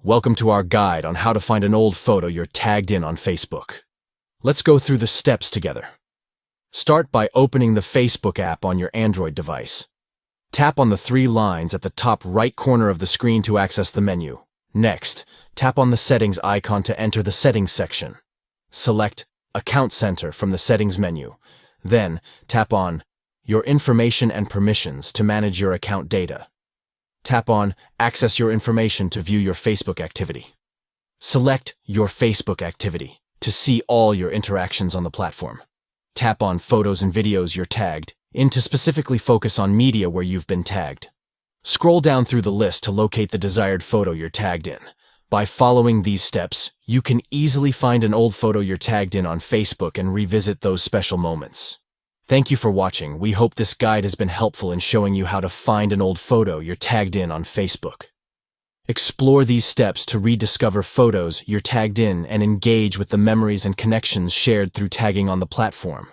Welcome to our guide on how to find an old photo you're tagged in on Facebook. Let's go through the steps together. Start by opening the Facebook app on your Android device. Tap on the three lines at the top right corner of the screen to access the menu. Next, tap on the settings icon to enter the settings section. Select Account Center from the settings menu. Then, tap on Your Information and Permissions to manage your account data. Tap on Access Your Information to view your Facebook activity. Select Your Facebook Activity to see all your interactions on the platform. Tap on Photos and Videos you're tagged in to specifically focus on media where you've been tagged. Scroll down through the list to locate the desired photo you're tagged in. By following these steps, you can easily find an old photo you're tagged in on Facebook and revisit those special moments. Thank you for watching. We hope this guide has been helpful in showing you how to find an old photo you're tagged in on Facebook. Explore these steps to rediscover photos you're tagged in and engage with the memories and connections shared through tagging on the platform.